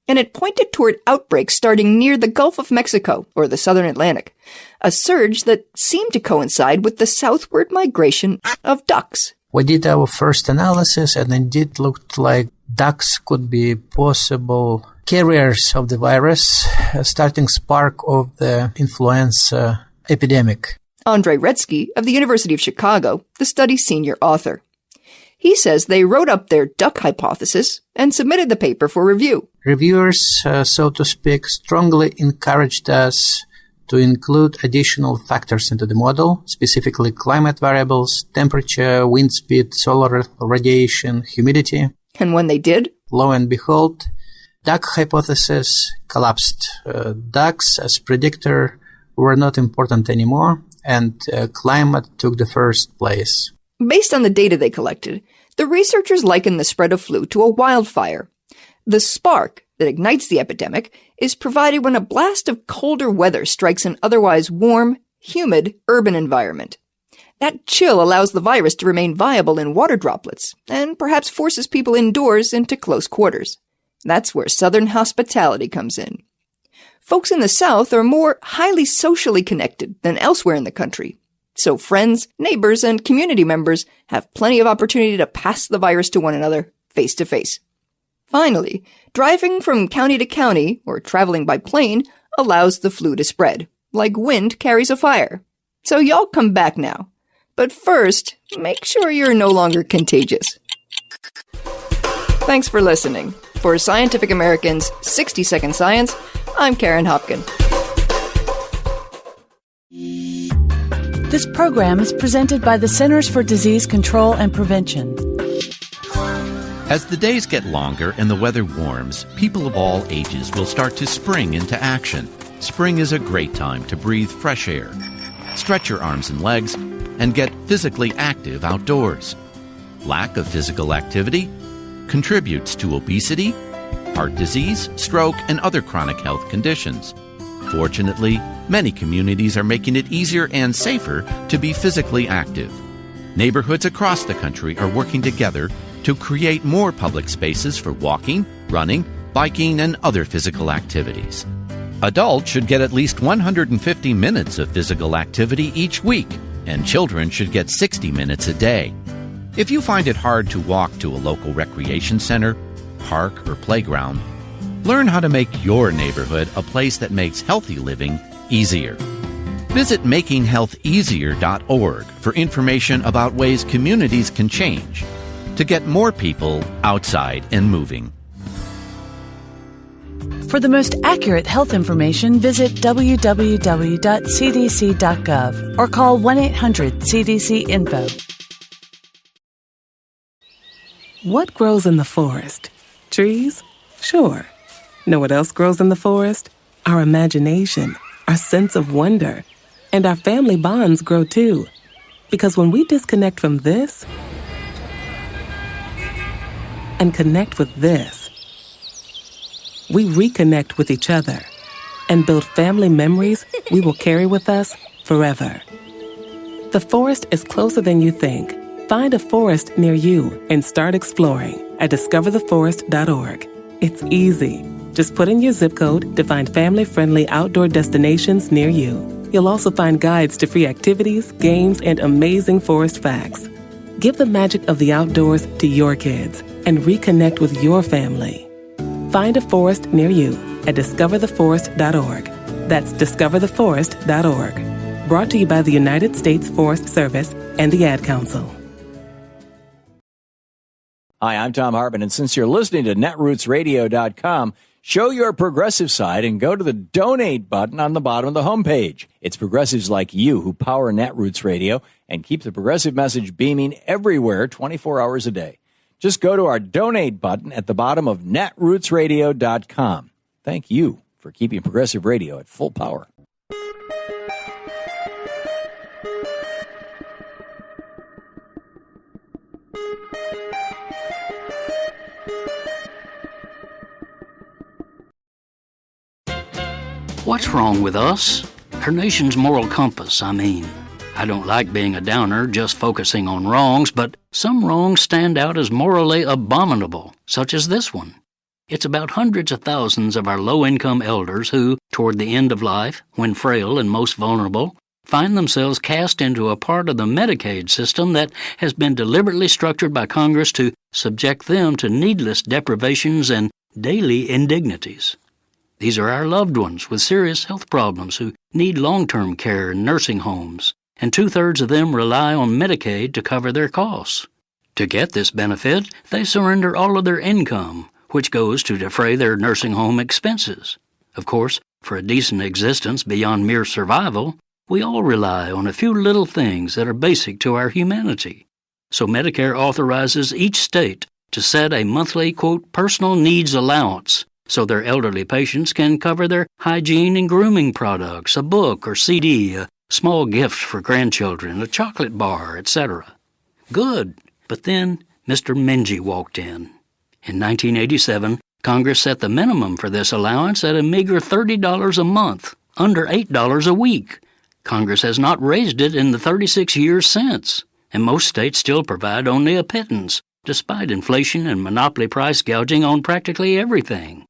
Speaker 11: And it pointed toward outbreaks starting near the Gulf of Mexico, or the southern Atlantic, a surge that seemed to coincide with the southward migration of ducks.
Speaker 12: We did our first analysis, and indeed looked like ducks could be possible carriers of the virus, starting spark of the influenza epidemic.
Speaker 11: Andrei Redsky of the University of Chicago, the study's senior author. He says they wrote up their duck hypothesis and submitted the paper for review.
Speaker 12: Reviewers, so to speak, strongly encouraged us to include additional factors into the model, specifically climate variables, temperature, wind speed, solar radiation, humidity.
Speaker 11: And when they did,
Speaker 12: lo and behold, duck hypothesis collapsed. Ducks as predictor were not important anymore, and climate took the first place.
Speaker 11: Based on the data they collected, the researchers likened the spread of flu to a wildfire. The spark that ignites the epidemic is provided when a blast of colder weather strikes an otherwise warm, humid urban environment. That chill allows the virus to remain viable in water droplets and perhaps forces people indoors into close quarters. That's where Southern hospitality comes in. Folks in the South are more highly socially connected than elsewhere in the country. So friends, neighbors, and community members have plenty of opportunity to pass the virus to one another face to face. Finally, driving from county to county or traveling by plane allows the flu to spread, like wind carries a fire. So y'all come back now. But first, make sure you're no longer contagious. Thanks for listening. For Scientific American's 60-Second Science, I'm Karen Hopkin.
Speaker 13: This program is presented by the Centers for Disease Control and Prevention.
Speaker 14: As the days get longer and the weather warms, people of all ages will start to spring into action. Spring is a great time to breathe fresh air, stretch your arms and legs, and get physically active outdoors. Lack of physical activity contributes to obesity, heart disease, stroke, and other chronic health conditions. Fortunately, many communities are making it easier and safer to be physically active. Neighborhoods across the country are working together to create more public spaces for walking, running, biking, and other physical activities. Adults should get at least 150 minutes of physical activity each week, and children should get 60 minutes a day. If you find it hard to walk to a local recreation center, park, or playground, learn how to make your neighborhood a place that makes healthy living easier. Visit makinghealtheasier.org for information about ways communities can change to get more people outside and moving.
Speaker 13: For the most accurate health information, visit www.cdc.gov or call 1-800-CDC-INFO.
Speaker 15: What grows in the forest? Trees? Sure. Know what else grows in the forest? Our imagination, our sense of wonder, and our family bonds grow too. Because when we disconnect from this and connect with this. We reconnect with each other and build family memories we will carry with us forever. The forest is closer than you think. Find a forest near you and start exploring at discovertheforest.org. It's easy. Just put in your zip code to find family-friendly outdoor destinations near you. You'll also find guides to free activities, games, and amazing forest facts. Give the magic of the outdoors to your kids and reconnect with your family. Find a forest near you at discovertheforest.org. That's discovertheforest.org. Brought to you by the United States Forest Service and the Ad Council.
Speaker 16: Hi, I'm Tom Hartman, and since you're listening to netrootsradio.com, show your progressive side and go to the donate button on the bottom of the homepage. It's progressives like you who power Netroots Radio and keep the progressive message beaming everywhere 24 hours a day. Just go to our donate button at the bottom of netrootsradio.com. Thank you for keeping progressive radio at full power.
Speaker 17: What's wrong with us? Our nation's moral compass, I mean. I don't like being a downer, just focusing on wrongs, but some wrongs stand out as morally abominable, such as this one. It's about hundreds of thousands of our low-income elders who, toward the end of life, when frail and most vulnerable, find themselves cast into a part of the Medicaid system that has been deliberately structured by Congress to subject them to needless deprivations and daily indignities. These are our loved ones with serious health problems who need long-term care in nursing homes, and 2/3 of them rely on Medicaid to cover their costs. To get this benefit, they surrender all of their income, which goes to defray their nursing home expenses. Of course, for a decent existence beyond mere survival, we all rely on a few little things that are basic to our humanity. So Medicare authorizes each state to set a monthly, quote, personal needs allowance so their elderly patients can cover their hygiene and grooming products, a book or CD, a small gift for grandchildren, a chocolate bar, etc. Good. But then Mr. Mingy walked in. In 1987, Congress set the minimum for this allowance at a meager $30 a month, under $8 a week. Congress has not raised it in the 36 years since, and most states still provide only a pittance, despite inflation and monopoly price gouging on practically everything.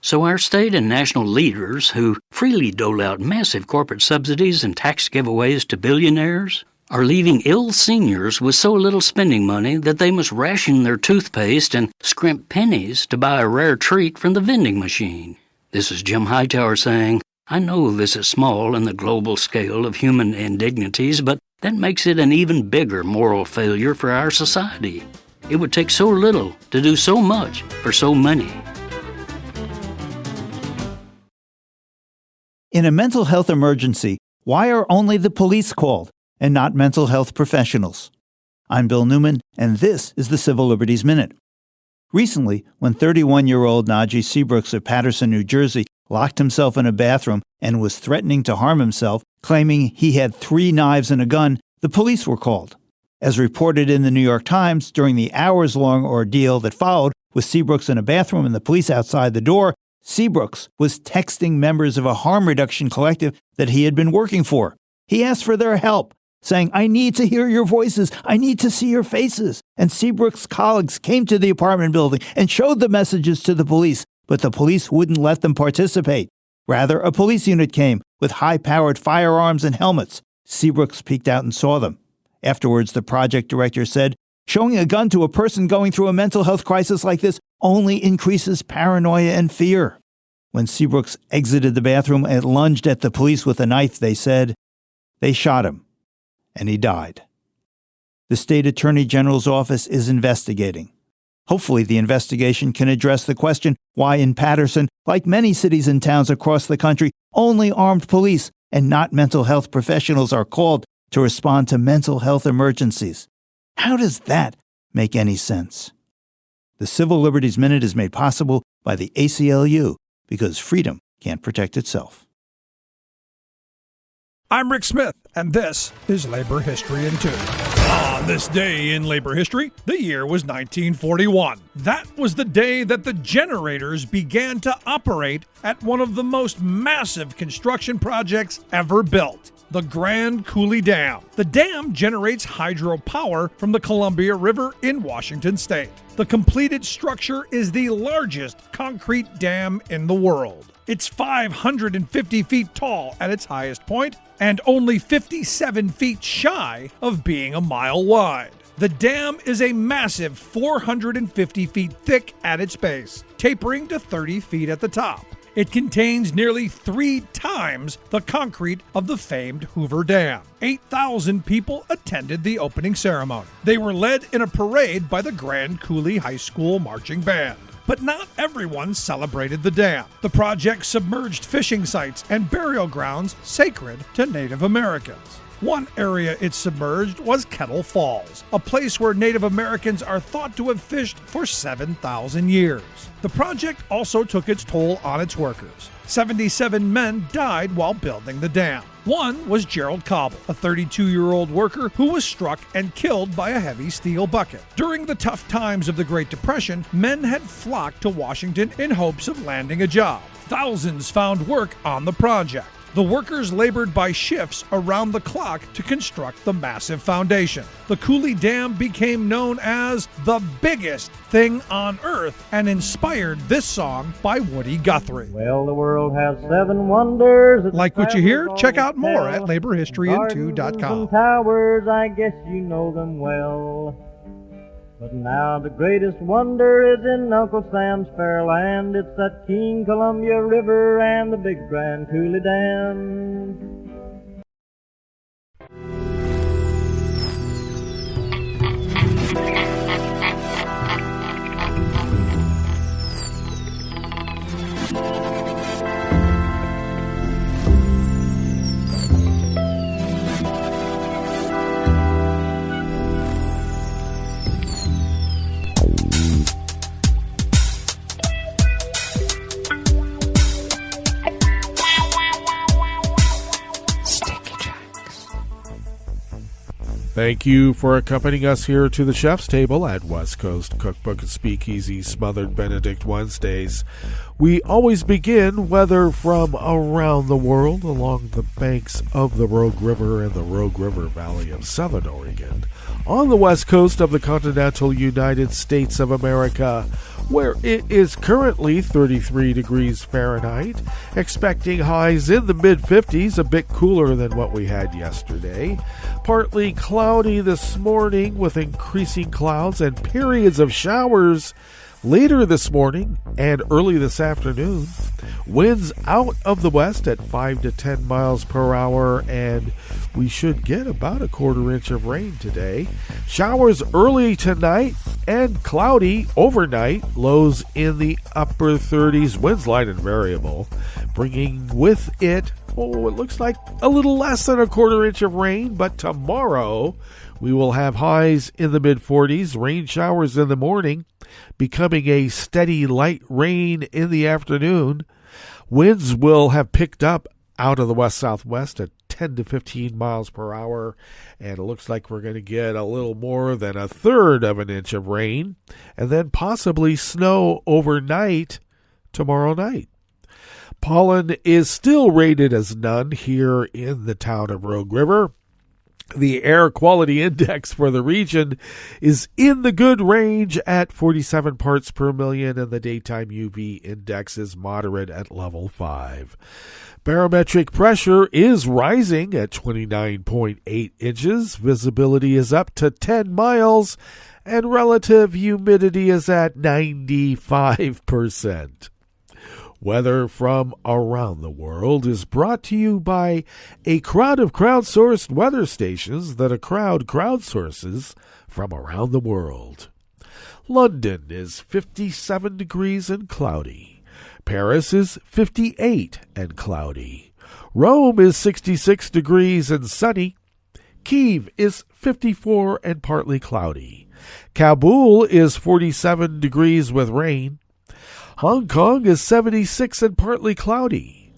Speaker 17: So our state and national leaders, who freely dole out massive corporate subsidies and tax giveaways to billionaires, are leaving ill seniors with so little spending money that they must ration their toothpaste and scrimp pennies to buy a rare treat from the vending machine. This is Jim Hightower saying, I know this is small in the global scale of human indignities, but that makes it an even bigger moral failure for our society. It would take so little to do so much for so many.
Speaker 18: In a mental health emergency, why are only the police called and not mental health professionals? I'm Bill Newman, and this is the Civil Liberties Minute. Recently, when 31-year-old Najee Seabrooks of Paterson, New Jersey, locked himself in a bathroom and was threatening to harm himself, claiming he had 3 knives and a gun, the police were called. As reported in the New York Times, during the hours-long ordeal that followed with Seabrooks in a bathroom and the police outside the door, Seabrooks was texting members of a harm reduction collective that he had been working for. He asked for their help, saying, I need to hear your voices. I need to see your faces. And Seabrooks' colleagues came to the apartment building and showed the messages to the police, but the police wouldn't let them participate. Rather, a police unit came with high-powered firearms and helmets. Seabrooks peeked out and saw them. Afterwards, the project director said, showing a gun to a person going through a mental health crisis like this only increases paranoia and fear. When Seabrooks exited the bathroom and lunged at the police with a knife, they said, they shot him, and he died. The state attorney general's office is investigating. Hopefully the investigation can address the question why in Paterson, like many cities and towns across the country, only armed police and not mental health professionals are called to respond to mental health emergencies. How does that make any sense? The Civil Liberties Minute is made possible by the ACLU because freedom can't protect itself.
Speaker 19: I'm Rick Smith, and this is Labor History in 2. On this day in labor history, the year was 1941. That was the day that the generators began to operate at one of the most massive construction projects ever built, the Grand Coulee Dam. The dam generates hydropower from the Columbia River in Washington state. The completed structure is the largest concrete dam in the world. It's 550 feet tall at its highest point and only 57 feet shy of being a mile wide. The dam is a massive 450 feet thick at its base, tapering to 30 feet at the top. It contains nearly 3 times the concrete of the famed Hoover Dam. 8,000 people attended the opening ceremony. They were led in a parade by the Grand Coulee High School marching band. But not everyone celebrated the dam. The project submerged fishing sites and burial grounds sacred to Native Americans. One area it submerged was Kettle Falls, a place where Native Americans are thought to have fished for 7,000 years. The project also took its toll on its workers. 77 men died while building the dam. One was Gerald Cobble, a 32-year-old worker who was struck and killed by a heavy steel bucket. During the tough times of the Great Depression, men had flocked to Washington in hopes of landing a job. Thousands found work on the project. The workers labored by shifts around the clock to construct the massive foundation. The Coulee Dam became known as the biggest thing on earth and inspired this song by Woody Guthrie.
Speaker 20: Well, the world has 7 wonders.
Speaker 19: Like what you hear? Check out more at laborhistoryin2.com.
Speaker 20: Towers, I guess you know them well. But now the greatest wonder is in Uncle Sam's fair land. It's that King Columbia River and the big Grand Coulee Dam.
Speaker 6: Thank you for accompanying us here to the chef's table at West Coast Cookbook and Speakeasy Smothered Benedict Wednesdays. We always begin, whether from around the world, along the banks of the Rogue River and the Rogue River Valley of Southern Oregon, on the west coast of the continental United States of America, where it is currently 33 degrees Fahrenheit, expecting highs in the mid-50s, a bit cooler than what we had yesterday. Partly cloudy this morning with increasing clouds and periods of showers later this morning and early this afternoon. Winds out of the west at 5 to 10 miles per hour, and we should get about a quarter-inch of rain today. Showers early tonight and cloudy overnight. Lows in the upper 30s. Winds light and variable, bringing with it, it looks like a little less than a quarter-inch of rain. But tomorrow we will have highs in the mid-40s. Rain showers in the morning, becoming a steady light rain in the afternoon. Winds will have picked up out of the west-southwest at 10 to 15 miles per hour, and it looks like we're going to get a little more than a third of an inch of rain, and then possibly snow overnight tomorrow night. Pollen is still rated as none here in the town of Rogue River. The air quality index for the region is in the good range at 47 parts per million, and the daytime UV index is moderate at level 5. Barometric pressure is rising at 29.8 inches. Visibility is up to 10 miles, and relative humidity is at 95%. Weather from around the world is brought to you by a crowd of crowdsourced weather stations that a crowd crowdsources from around the world. London is 57 degrees and cloudy. Paris is 58 and cloudy. Rome is 66 degrees and sunny. Kyiv is 54 and partly cloudy. Kabul is 47 degrees with rain. Hong Kong is 76 and partly cloudy.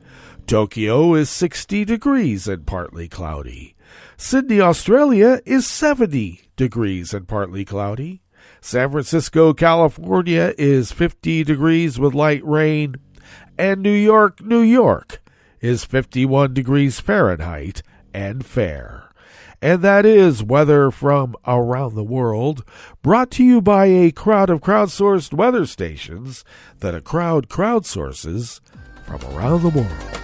Speaker 6: Tokyo is 60 degrees and partly cloudy. Sydney, Australia is 70 degrees and partly cloudy. San Francisco, California is 50 degrees with light rain. And New York, New York is 51 degrees Fahrenheit and fair. And that is weather from around the world, brought to you by a crowd of crowdsourced weather stations that a crowd crowdsources from around the world.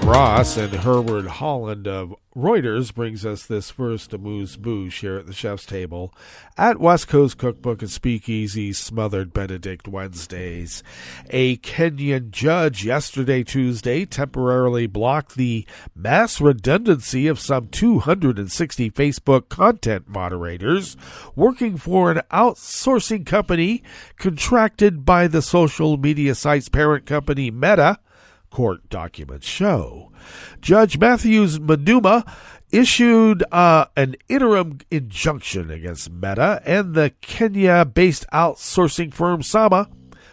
Speaker 6: Ross and Herward Holland of Reuters brings us this first amuse-bouche here at the chef's table at West Coast Cookbook and Speakeasy Smothered Benedict Wednesdays. A Kenyan judge yesterday, Tuesday, temporarily blocked the mass redundancy of some 260 Facebook content moderators working for an outsourcing company contracted by the social media site's parent company Meta, court documents show. Judge Matthews Maduma issued an interim injunction against Meta and the Kenya-based outsourcing firm Sama,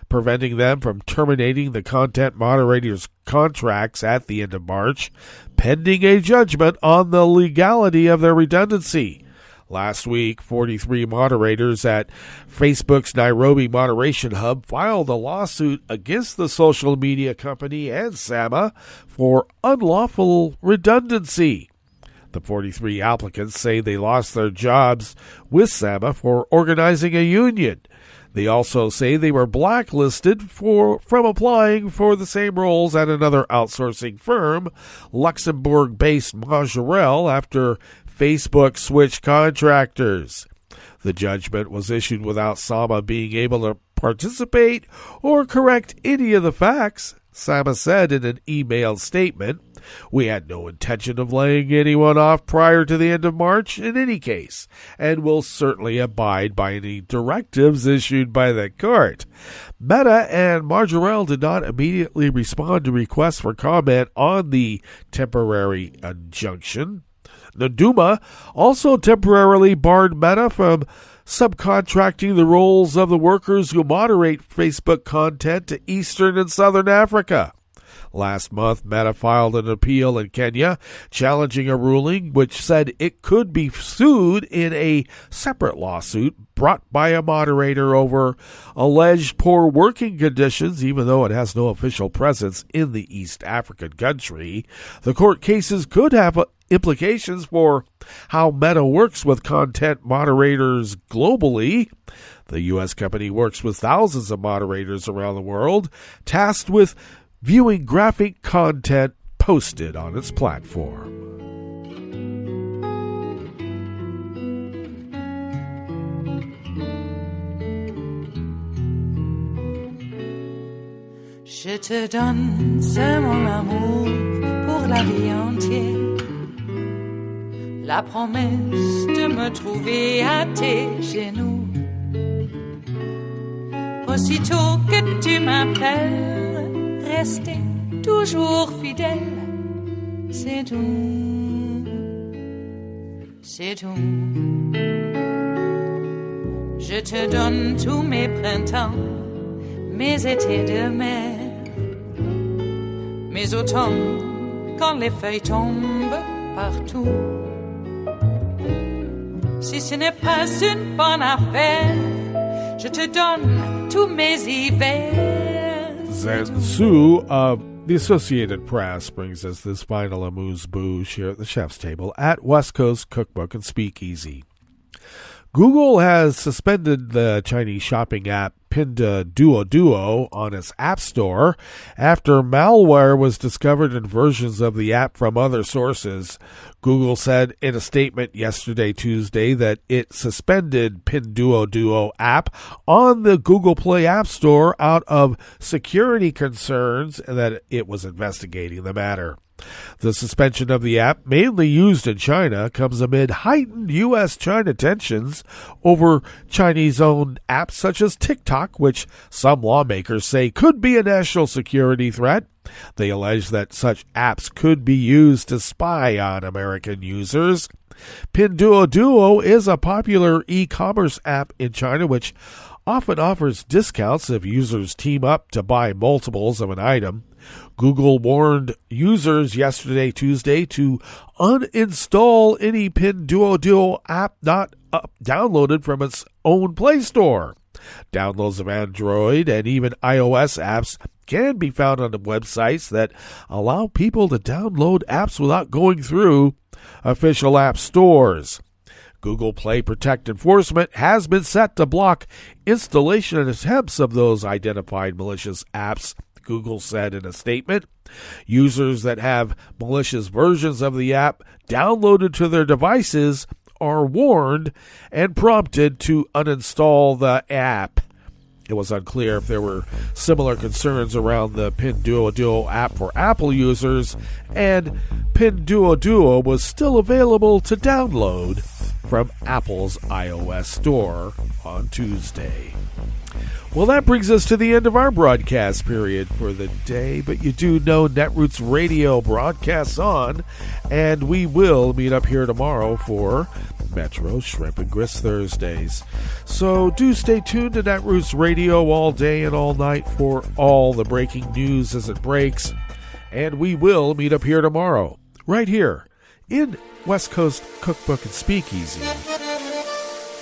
Speaker 6: preventing them from terminating the content moderators' contracts at the end of March, pending a judgment on the legality of their redundancy. Last week, 43 moderators at Facebook's Nairobi Moderation Hub filed a lawsuit against the social media company and Sama for unlawful redundancy. The 43 applicants say they lost their jobs with Sama for organizing a union. They also say they were blacklisted from applying for the same roles at another outsourcing firm, Luxembourg-based Majorel, after Facebook switched contractors. The judgment was issued without Sama being able to participate or correct any of the facts, Sama said in an emailed statement. We had no intention of laying anyone off prior to the end of March in any case, and will certainly abide by any directives issued by the court. Meta and Majorel did not immediately respond to requests for comment on the temporary injunction. Naduma also temporarily barred Meta from subcontracting the roles of the workers who moderate Facebook content to Eastern and Southern Africa. Last month, Meta filed an appeal in Kenya challenging a ruling which said it could be sued in a separate lawsuit brought by a moderator over alleged poor working conditions, even though it has no official presence in the East African country. The court cases could have implications for how Meta works with content moderators globally. The U.S. company works with thousands of moderators around the world, tasked with viewing graphic content posted on its platform.
Speaker 2: Je te donne ce mon amour pour la vie entière, la promesse de me trouver à tes genoux. Aussitôt que tu m'appelles, rester toujours fidèle, c'est tout, c'est tout. Je te donne tous mes printemps, mes étés de mer, mes automnes quand les feuilles tombent partout. Si ce n'est pas une bonne affaire, je te donne tous mes hivers.
Speaker 6: Zansu of the Associated Press brings us this final amuse-bouche here at the chef's table at West Coast Cookbook and Speakeasy. Google has suspended the Chinese shopping app Pinduoduo on its App Store after malware was discovered in versions of the app from other sources. Google said in a statement yesterday, Tuesday, that it suspended Pinduoduo app on the Google Play App Store out of security concerns and that it was investigating the matter. The suspension of the app, mainly used in China, comes amid heightened U.S.-China tensions over Chinese-owned apps such as TikTok, which some lawmakers say could be a national security threat. They allege that such apps could be used to spy on American users. Pinduoduo is a popular e-commerce app in China which often offers discounts if users team up to buy multiples of an item. Google warned users yesterday, Tuesday, to uninstall any Pinduoduo app not downloaded from its own Play Store. Downloads of Android and even iOS apps can be found on the websites that allow people to download apps without going through official app stores. Google Play Protect enforcement has been set to block installation attempts of those identified malicious apps, Google said in a statement. Users that have malicious versions of the app downloaded to their devices are warned and prompted to uninstall the app. It was unclear if there were similar concerns around the Pinduoduo app for Apple users, and Pinduoduo was still available to download from Apple's iOS store on Tuesday. Well, that brings us to the end of our broadcast period for the day, but you do know Netroots Radio broadcasts on, and we will meet up here tomorrow for Metro Shrimp and Grist Thursdays. So do stay tuned to Netroots Radio all day and all night for all the breaking news as it breaks, and we will meet up here tomorrow, right here in West Coast Cookbook and Speakeasy.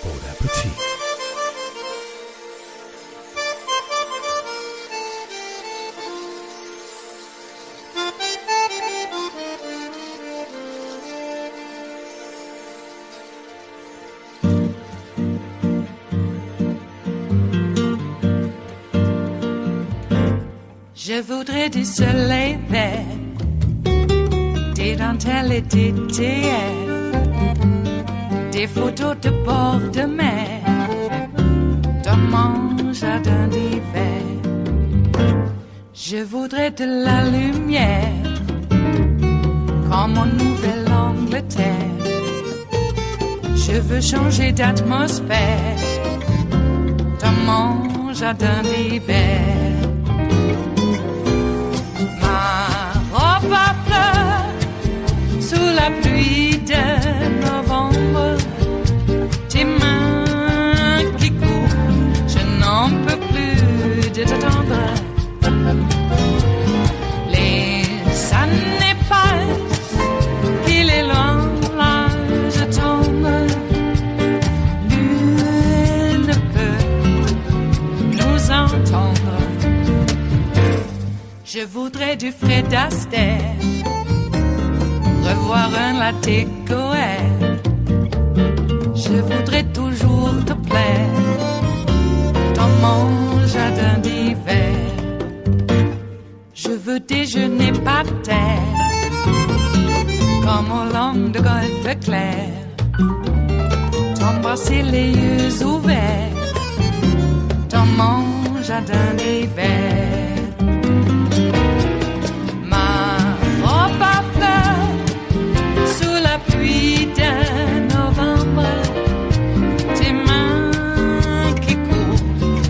Speaker 6: Bon appetit.
Speaker 2: Je voudrais du soleil vert, des dentelles et des théières, des photos de bord de mer, dans mon jardin d'hiver. Je voudrais de la lumière, comme en Nouvelle-Angleterre. Je veux changer d'atmosphère, dans mon jardin d'hiver. Robe à fleurs, sous la pluie de novembre, tes mains qui courent, je n'en peux plus de t'attendre. Les années passent, qu'il est loin, là je tombe. Nul ne peut nous entendre. Je voudrais du Fred Astaire, revoir un latte Goer. Je voudrais toujours te plaire dans mon jardin d'hiver. Je veux déjeuner par terre, comme au long de golfe clair, t'embrasser les yeux ouverts dans mon jardin d'hiver. Pluie de novembre, tes mains qui courent,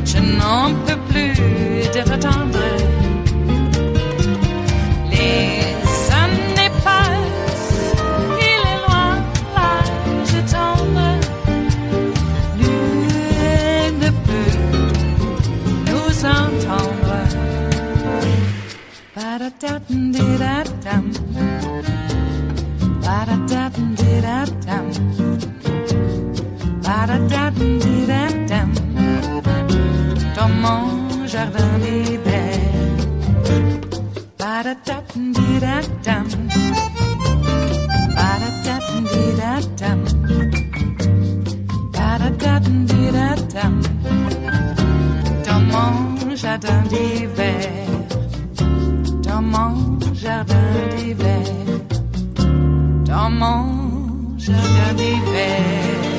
Speaker 2: je n'en peux plus de t'attendre. Les années passent, il est loin, là je tombe. Nul ne peut nous entendre. Ba-da-da-dum-di-da-dum. Ba-da-da-dum-di-da-dum. Ba-da-da-dum-di-da-dum. Dans mon jardin d'hiver. Ba-da-da-dum-di-da-dum. Ba-da-da-dum-di-da-dum. Ba-da-da-dum-di-da-dum. Dans mon jardin d'hiver. Dans mon jardin d'hiver. Dans mon jardin d'hiver.